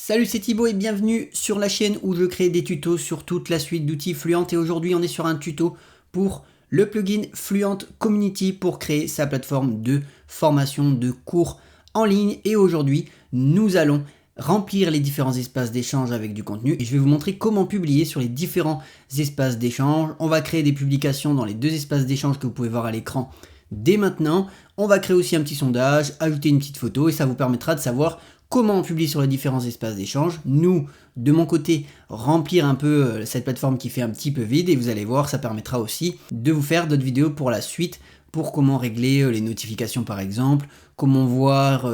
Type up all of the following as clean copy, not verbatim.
Salut, c'est Thibaut et bienvenue sur la chaîne où je crée des tutos sur toute la suite d'outils Fluent. Et aujourd'hui on est sur un tuto pour le plugin Fluent Community pour créer sa plateforme de formation de cours en ligne. Et aujourd'hui nous allons remplir les différents espaces d'échange avec du contenu et je vais vous montrer comment publier sur les différents espaces d'échange. On va créer des publications dans les deux espaces d'échange que vous pouvez voir à l'écran dès maintenant. On va créer aussi un petit sondage, ajouter une petite photo et ça vous permettra de savoir comment on publie sur les différents espaces d'échange. Nous, de mon côté, remplir un peu cette plateforme qui fait un petit peu vide et vous allez voir, ça permettra aussi de vous faire d'autres vidéos pour la suite pour comment régler les notifications par exemple, comment voir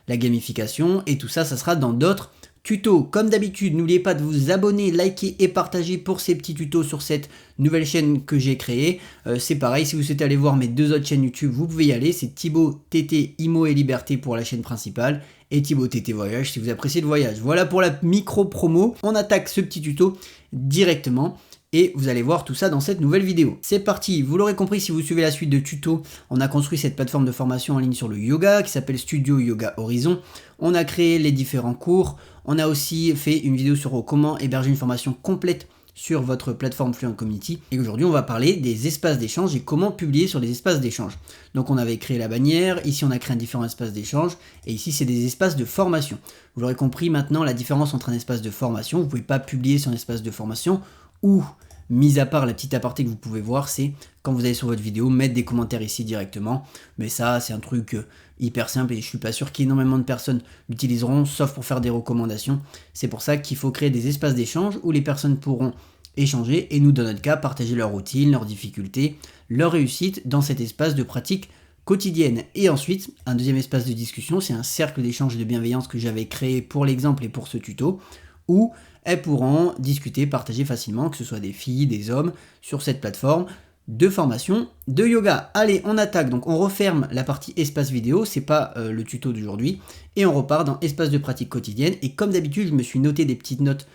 la gamification et tout ça, ça sera dans d'autres tutos. Comme d'habitude, n'oubliez pas de vous abonner, liker et partager pour ces petits tutos sur cette nouvelle chaîne que j'ai créée. C'est pareil, si vous souhaitez aller voir mes deux autres chaînes YouTube, vous pouvez y aller. C'est Thibaut TT Imo et Liberté pour la chaîne principale et Thibaut TT Voyage si vous appréciez le voyage. Voilà pour la micro promo. On attaque ce petit tuto directement. Et vous allez voir tout ça dans cette nouvelle vidéo. C'est parti, vous l'aurez compris si vous suivez la suite de tutos, on a construit cette plateforme de formation en ligne sur le yoga qui s'appelle Studio Yoga Horizon. On a créé les différents cours, on a aussi fait une vidéo sur comment héberger une formation complète sur votre plateforme Fluent Community. Et aujourd'hui on va parler des espaces d'échange et comment publier sur les espaces d'échange. Donc on avait créé la bannière, ici on a créé un différent espace d'échange et ici c'est des espaces de formation. Vous l'aurez compris maintenant, la différence entre un espace de formation, vous ne pouvez pas publier sur un espace de formation ou, mis à part la petite aparté que vous pouvez voir, c'est quand vous allez sur votre vidéo, mettre des commentaires ici directement. Mais ça, c'est un truc hyper simple et je suis pas sûr qu'énormément de personnes l'utiliseront, sauf pour faire des recommandations. C'est pour ça qu'il faut créer des espaces d'échange où les personnes pourront échanger et nous, dans notre cas, partager leur routine, leurs difficultés, leur réussite dans cet espace de pratique quotidienne. Et ensuite, un deuxième espace de discussion, c'est un cercle d'échange et de bienveillance que j'avais créé pour l'exemple et pour ce tuto, où elles pourront discuter, partager facilement, que ce soit des filles, des hommes, sur cette plateforme de formation de yoga. Allez, on attaque, donc on referme la partie espace vidéo, c'est pas le tuto d'aujourd'hui, et on repart dans espace de pratique quotidienne, et comme d'habitude, je me suis noté des petites notes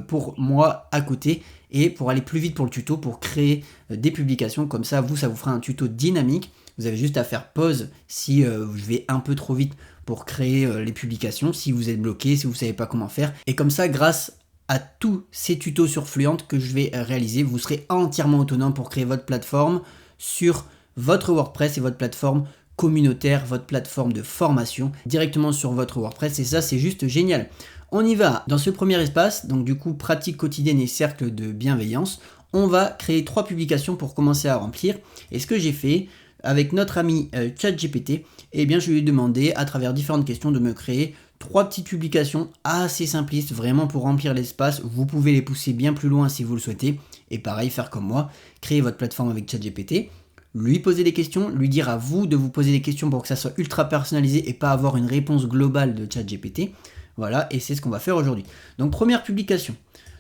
pour moi à côté, et pour aller plus vite pour le tuto, pour créer des publications, comme ça vous fera un tuto dynamique. Vous avez juste à faire pause si je vais un peu trop vite pour créer les publications, si vous êtes bloqué, si vous ne savez pas comment faire. Et comme ça, grâce à tous ces tutos sur Fluent que je vais réaliser, vous serez entièrement autonome pour créer votre plateforme sur votre WordPress et votre plateforme communautaire, votre plateforme de formation directement sur votre WordPress. Et ça, c'est juste génial. On y va. Dans ce premier espace, donc du coup, pratique quotidienne et cercle de bienveillance, on va créer 3 publications pour commencer à remplir. Et ce que j'ai fait, avec notre ami ChatGPT, eh bien je lui ai demandé à travers différentes questions de me créer 3 petites publications assez simplistes, vraiment pour remplir l'espace. Vous pouvez les pousser bien plus loin si vous le souhaitez. Et pareil, faire comme moi, créer votre plateforme avec ChatGPT, lui poser des questions, lui dire à vous de vous poser des questions pour que ça soit ultra personnalisé et pas avoir une réponse globale de ChatGPT. Voilà, et c'est ce qu'on va faire aujourd'hui. Donc première publication.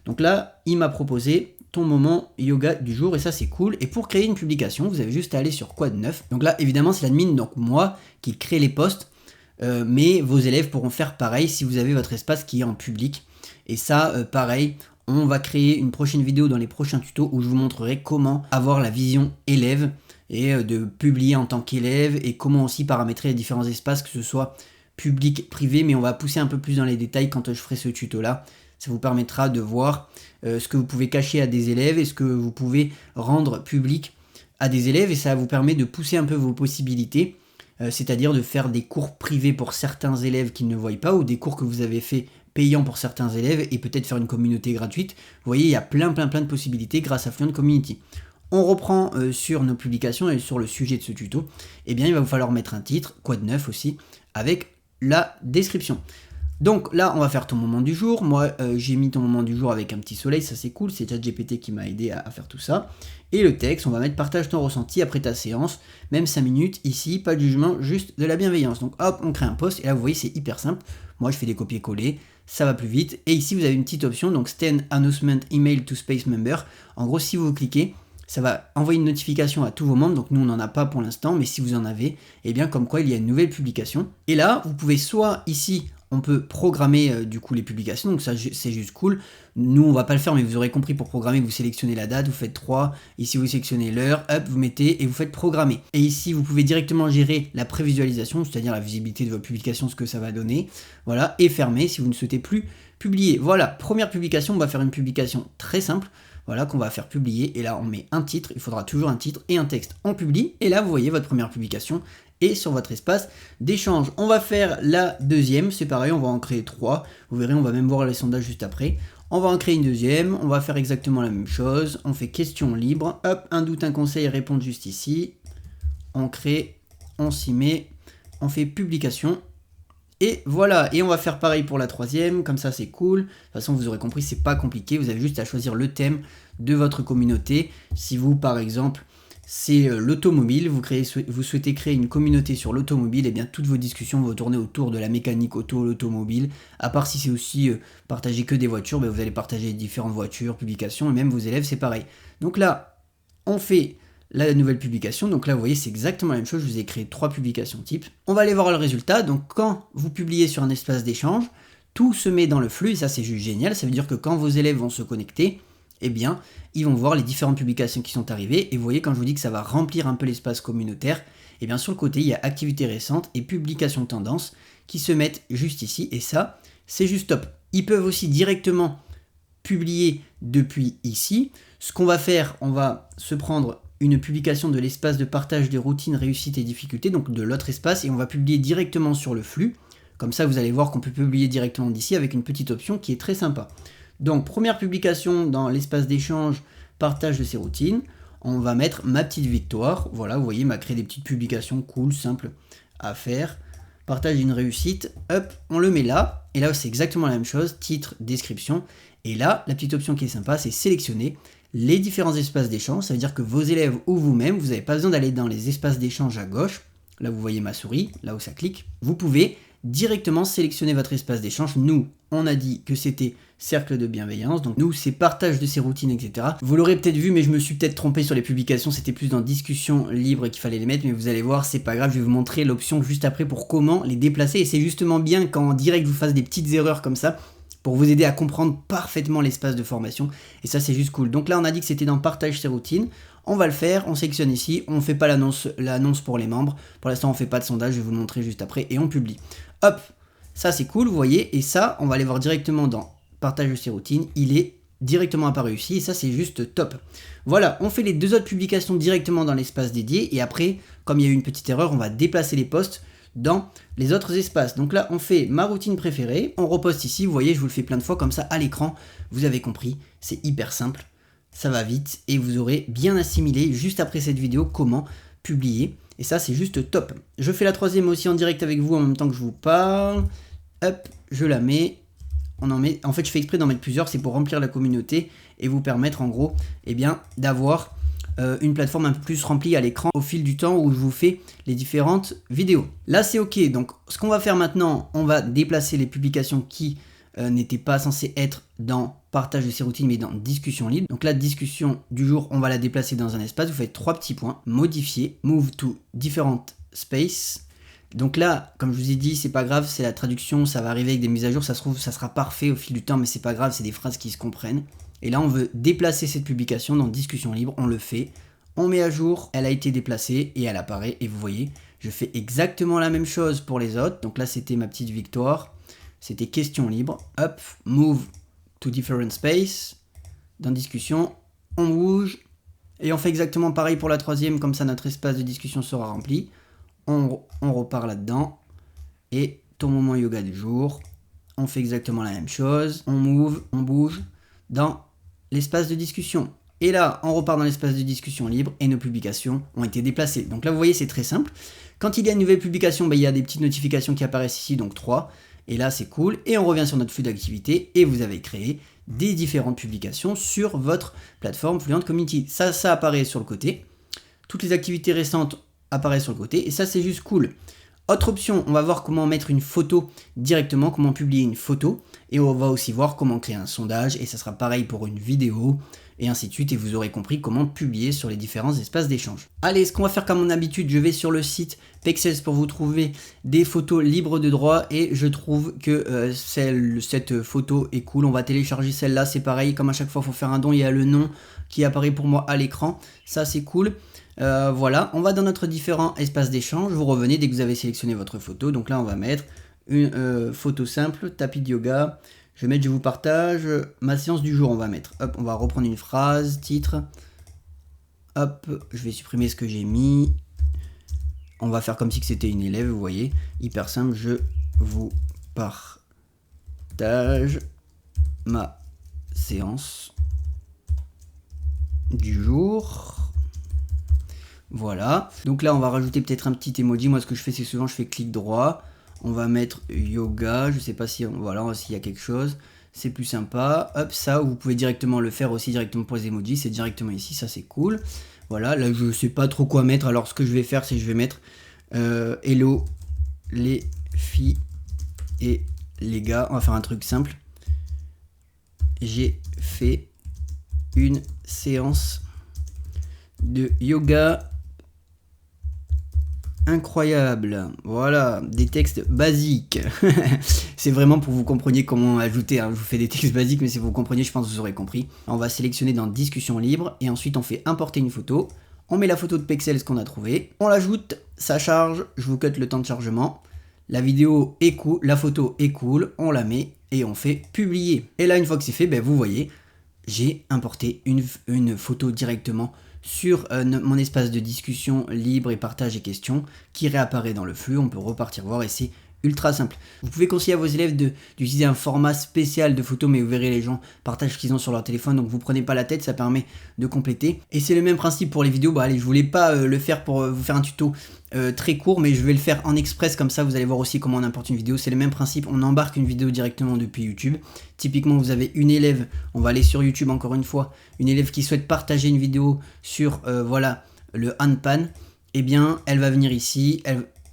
Donc là, il m'a proposé ton moment yoga du jour et ça c'est cool. Et pour créer une publication, vous avez juste à aller sur Quad 9. Donc là évidemment c'est l'admin, donc moi qui crée les posts, mais vos élèves pourront faire pareil si vous avez votre espace qui est en public. Et ça pareil, on va créer une prochaine vidéo dans les prochains tutos où je vous montrerai comment avoir la vision élève et de publier en tant qu'élève et comment aussi paramétrer les différents espaces, que ce soit public, privé, mais on va pousser un peu plus dans les détails quand je ferai ce tuto là. Ça vous permettra de voir ce que vous pouvez cacher à des élèves et ce que vous pouvez rendre public à des élèves. Et ça vous permet de pousser un peu vos possibilités, c'est-à-dire de faire des cours privés pour certains élèves qui ne voient pas ou des cours que vous avez fait payants pour certains élèves et peut-être faire une communauté gratuite. Vous voyez, il y a plein de possibilités grâce à Fluent Community. On reprend sur nos publications et sur le sujet de ce tuto. Eh bien, il va vous falloir mettre un titre, Quad 9 aussi, avec la description. Donc là, on va faire ton moment du jour. Moi, j'ai mis ton moment du jour avec un petit soleil, ça c'est cool. C'est ChatGPT qui m'a aidé à faire tout ça. Et le texte, on va mettre partage ton ressenti après ta séance, même 5 minutes. Ici, pas de jugement, juste de la bienveillance. Donc hop, on crée un post. Et là, vous voyez, c'est hyper simple. Moi, je fais des copier-coller, ça va plus vite. Et ici, vous avez une petite option, donc Send Announcement Email to Space Member. En gros, si vous cliquez, ça va envoyer une notification à tous vos membres, donc nous on n'en a pas pour l'instant, mais si vous en avez, eh bien comme quoi il y a une nouvelle publication. Et là, vous pouvez soit ici on peut programmer du coup les publications, donc ça c'est juste cool. Nous on va pas le faire, mais vous aurez compris, pour programmer vous sélectionnez la date, vous faites 3, ici vous sélectionnez l'heure, hop, vous mettez et vous faites programmer. Et ici vous pouvez directement gérer la prévisualisation, c'est-à-dire la visibilité de votre publication, ce que ça va donner, voilà, et fermer si vous ne souhaitez plus publier. Voilà, première publication, on va faire une publication très simple, voilà, qu'on va faire publier, et là on met un titre, il faudra toujours un titre et un texte, on publie, et là vous voyez votre première publication, et sur votre espace d'échange. On va faire la deuxième, c'est pareil, on va en créer 3, vous verrez, on va même voir les sondages juste après. On va en créer une deuxième, on va faire exactement la même chose, on fait question libre, hop, un doute, un conseil, répondre juste ici, on crée, on s'y met, on fait publication, et voilà, et on va faire pareil pour la troisième, comme ça c'est cool. De toute façon vous aurez compris, c'est pas compliqué, vous avez juste à choisir le thème de votre communauté. Si vous par exemple c'est l'automobile, vous souhaitez créer une communauté sur l'automobile, et bien toutes vos discussions vont tourner autour de la mécanique auto, l'automobile. À part si c'est aussi partager que des voitures, ben vous allez partager différentes voitures, publications, et même vos élèves c'est pareil. Donc là, on fait la nouvelle publication, donc là vous voyez c'est exactement la même chose, je vous ai créé 3 publications types. On va aller voir le résultat, donc quand vous publiez sur un espace d'échange, tout se met dans le flux, et ça c'est juste génial, ça veut dire que quand vos élèves vont se connecter, eh bien, ils vont voir les différentes publications qui sont arrivées, et vous voyez quand je vous dis que ça va remplir un peu l'espace communautaire, eh bien sur le côté il y a activités récentes et publications tendances qui se mettent juste ici, et ça c'est juste top. Ils peuvent aussi directement publier depuis ici. Ce qu'on va faire, on va se prendre une publication de l'espace de partage des routines, réussites et difficultés, donc de l'autre espace, et on va publier directement sur le flux. Comme ça vous allez voir qu'on peut publier directement d'ici avec une petite option qui est très sympa. Donc première publication dans l'espace d'échange, partage de ces routines, on va mettre ma petite victoire, voilà vous voyez, m'a créé des petites publications cool, simples à faire, partage d'une réussite, hop, on le met là, et là c'est exactement la même chose, titre, description, et là la petite option qui est sympa c'est sélectionner les différents espaces d'échange, ça veut dire que vos élèves ou vous-même, vous n'avez pas besoin d'aller dans les espaces d'échange à gauche, là vous voyez ma souris, là où ça clique, vous pouvez directement sélectionner votre espace d'échange. Nous, on a dit que c'était cercle de bienveillance, donc nous c'est partage de ces routines, etc. Vous l'aurez peut-être vu, mais je me suis peut-être trompé sur les publications, c'était plus dans discussion libre qu'il fallait les mettre, mais vous allez voir, c'est pas grave, je vais vous montrer l'option juste après pour comment les déplacer, et c'est justement bien quand en direct vous fasse des petites erreurs comme ça, pour vous aider à comprendre parfaitement l'espace de formation, et ça c'est juste cool. Donc là on a dit que c'était dans partage ces routines, on va le faire, on sélectionne ici, on ne fait pas l'annonce pour les membres, pour l'instant on ne fait pas de sondage, je vais vous le montrer juste après, et on publie. Hop, ça c'est cool, vous voyez, et ça on va aller voir directement dans partage de ces routines, il est directement apparu ici, et ça c'est juste top. Voilà, on fait les 2 autres publications directement dans l'espace dédié, et après, comme il y a eu une petite erreur, on va déplacer les posts dans les autres espaces. Donc là, on fait ma routine préférée, on reposte ici, vous voyez, je vous le fais plein de fois comme ça à l'écran, vous avez compris, c'est hyper simple, ça va vite, et vous aurez bien assimilé juste après cette vidéo comment publier, et ça c'est juste top. Je fais la troisième aussi en direct avec vous en même temps que je vous parle, hop, je la mets, en fait je fais exprès d'en mettre plusieurs, c'est pour remplir la communauté et vous permettre en gros, eh bien, d'avoir une plateforme un peu plus remplie à l'écran au fil du temps où je vous fais les différentes vidéos. Là c'est ok, donc ce qu'on va faire maintenant, on va déplacer les publications qui n'étaient pas censées être dans partage de ces routines mais dans discussion libre. Donc la discussion du jour, on va la déplacer dans un espace, vous faites 3 petits points, modifier, move to different space. Donc là, comme je vous ai dit, c'est pas grave, c'est la traduction, ça va arriver avec des mises à jour, ça se trouve, ça sera parfait au fil du temps, mais c'est pas grave, c'est des phrases qui se comprennent. Et là, on veut déplacer cette publication dans discussion libre, on le fait, on met à jour, elle a été déplacée et elle apparaît, et vous voyez, je fais exactement la même chose pour les autres. Donc là, c'était ma petite victoire, c'était question libre, hop, move to different space, dans discussion, on bouge, et on fait exactement pareil pour la troisième, comme ça notre espace de discussion sera rempli. On repart là-dedans, et ton moment yoga du jour, on fait exactement la même chose, on move, on bouge dans l'espace de discussion. Et là, on repart dans l'espace de discussion libre, et nos publications ont été déplacées. Donc là, vous voyez, c'est très simple. Quand il y a une nouvelle publication, ben, il y a des petites notifications qui apparaissent ici, donc 3, et là, c'est cool. Et on revient sur notre flux d'activité, et vous avez créé des différentes publications sur votre plateforme Fluent Community. Ça apparaît sur le côté. Toutes les activités récentes apparaissent sur le côté, et ça c'est juste cool. Autre option, on va voir comment mettre une photo directement, comment publier une photo. Et on va aussi voir comment créer un sondage. Et ça sera pareil pour une vidéo. Et ainsi de suite. Et vous aurez compris comment publier sur les différents espaces d'échange. Allez, ce qu'on va faire comme mon habitude, je vais sur le site Pexels pour vous trouver des photos libres de droit. Et je trouve que cette photo est cool. On va télécharger celle-là. C'est pareil, comme à chaque fois, il faut faire un don. Il y a le nom qui apparaît pour moi à l'écran. Ça, c'est cool. Voilà, on va dans notre différents espaces d'échange. Vous revenez dès que vous avez sélectionné votre photo. Donc là, on va mettre une photo simple, tapis de yoga. Je vais mettre je vous partage ma séance du jour. On va mettre, hop, on va reprendre une phrase, titre. Hop, je vais supprimer ce que j'ai mis. On va faire comme si c'était une élève, vous voyez. Hyper simple, je vous partage ma séance du jour. Voilà, donc là on va rajouter peut-être un petit emoji. Moi ce que je fais c'est souvent je fais clic droit. On va mettre yoga, je sais pas si voilà, s'il y a quelque chose, c'est plus sympa. Hop, ça, vous pouvez directement le faire aussi directement pour les emojis, c'est directement ici, ça c'est cool. Voilà, là je sais pas trop quoi mettre, alors ce que je vais faire c'est que je vais mettre hello les filles et les gars. On va faire un truc simple. J'ai fait une séance de yoga incroyable. Voilà, des textes basiques. C'est vraiment pour que vous compreniez comment ajouter. Je vous fais des textes basiques, mais si vous compreniez, je pense que vous aurez compris. On va sélectionner dans discussion libre et ensuite on fait importer une photo. On met la photo de Pexels qu'on a trouvée. On l'ajoute, ça charge. Je vous cut le temps de chargement. La vidéo est cool, la photo est cool. On la met et on fait publier. Et là, une fois que c'est fait, vous voyez, j'ai importé une photo directement sur mon espace de discussion libre et partage et questions qui réapparaît dans le flux. On peut repartir voir et c'est ultra simple. Vous pouvez conseiller à vos élèves d'utiliser un format spécial de photos, mais vous verrez les gens partagent ce qu'ils ont sur leur téléphone, donc vous prenez pas la tête, ça permet de compléter. Et c'est le même principe pour les vidéos. Allez, je voulais pas le faire pour vous faire un tuto très court, mais je vais le faire en express, comme ça vous allez voir aussi comment on importe une vidéo. C'est le même principe, on embarque une vidéo directement depuis YouTube. Typiquement vous avez une élève, on va aller sur YouTube encore une fois, une élève qui souhaite partager une vidéo sur voilà le handpan. Eh bien elle va venir ici,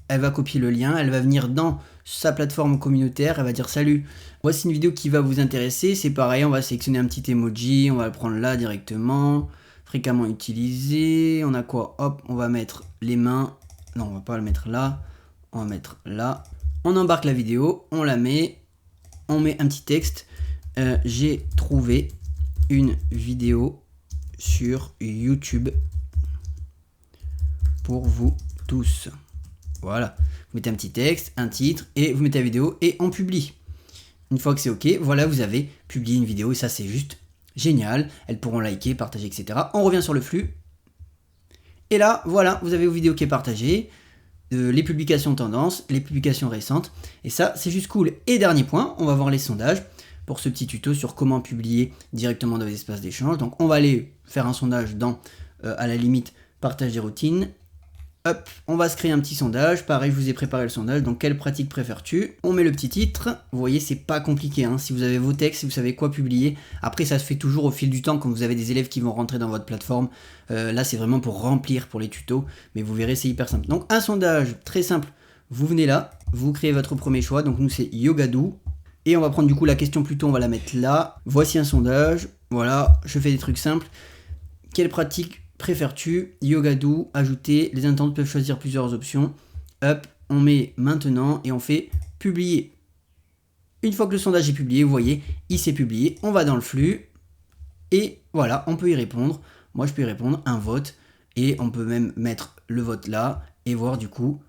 elle va copier le lien, elle va venir dans sa plateforme communautaire, elle va dire salut, voici une vidéo qui va vous intéresser. C'est pareil, on va sélectionner un petit emoji, on va le prendre là directement, fréquemment utilisé. On a quoi? Hop, on va mettre les mains, non on va pas le mettre là, on va mettre là. On embarque la vidéo, on la met, on met un petit texte. J'ai trouvé une vidéo sur YouTube pour vous tous. Voilà, vous mettez un petit texte, un titre, et vous mettez la vidéo, et on publie. Une fois que c'est ok, voilà, vous avez publié une vidéo, et ça c'est juste génial. Elles pourront liker, partager, etc. On revient sur le flux. Et là, voilà, vous avez vos vidéos qui est partagée, les publications tendances, les publications récentes, et ça c'est juste cool. Et dernier point, on va voir les sondages pour ce petit tuto sur comment publier directement dans les espaces d'échange. Donc on va aller faire un sondage dans, à la limite, partage des routines. Hop, on va se créer un petit sondage. Pareil, je vous ai préparé le sondage. Donc, quelle pratique préfères-tu? On met le petit titre. Vous voyez, c'est pas compliqué. Hein. Si vous avez vos textes, si vous savez quoi publier. Après, ça se fait toujours au fil du temps quand vous avez des élèves qui vont rentrer dans votre plateforme. Là, c'est vraiment pour remplir pour les tutos. Mais vous verrez, c'est hyper simple. Donc, un sondage très simple. Vous venez là, vous créez votre premier choix. Donc, nous, c'est Yogadoo. Et on va prendre du coup la question plutôt, on va la mettre là. Voici un sondage. Voilà, je fais des trucs simples. Quelle pratique préfères-tu? Yogadoo, ajouter, les internautes peuvent choisir plusieurs options. Hop, on met maintenant et on fait publier. Une fois que le sondage est publié, vous voyez, il s'est publié, on va dans le flux et voilà, on peut y répondre. Moi, je peux y répondre, un vote, et on peut même mettre le vote là et voir du coup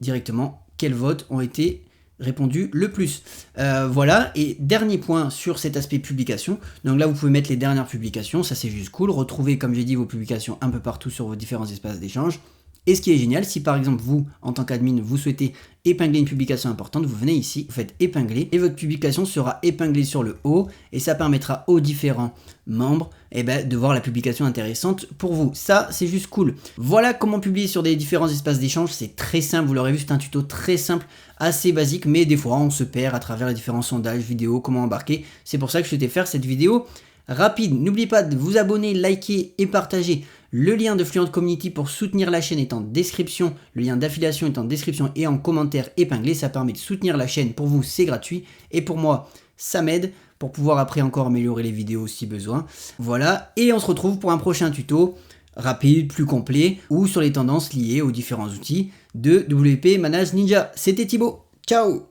directement quels votes ont été répondu le plus. Voilà, et dernier point sur cet aspect publication. Donc là, vous pouvez mettre les dernières publications, ça c'est juste cool. Retrouvez, comme j'ai dit, vos publications un peu partout sur vos différents espaces d'échange. Et ce qui est génial, si par exemple vous, en tant qu'admin, vous souhaitez épingler une publication importante, vous venez ici, vous faites épingler, et votre publication sera épinglée sur le haut, et ça permettra aux différents membres de voir la publication intéressante pour vous. Ça, c'est juste cool. Voilà comment publier sur des différents espaces d'échange, c'est très simple, vous l'aurez vu, c'est un tuto très simple, assez basique, mais des fois on se perd à travers les différents sondages, vidéos, comment embarquer. C'est pour ça que je souhaitais faire cette vidéo rapide. N'oubliez pas de vous abonner, liker et partager Le lien de Fluent Community pour soutenir la chaîne est en description. Le lien d'affiliation est en description et en commentaire épinglé. Ça permet de soutenir la chaîne. Pour vous, c'est gratuit. Et pour moi, ça m'aide pour pouvoir après encore améliorer les vidéos si besoin. Voilà, et on se retrouve pour un prochain tuto rapide, plus complet, ou sur les tendances liées aux différents outils de WP Manage Ninja. C'était Thibaut, ciao!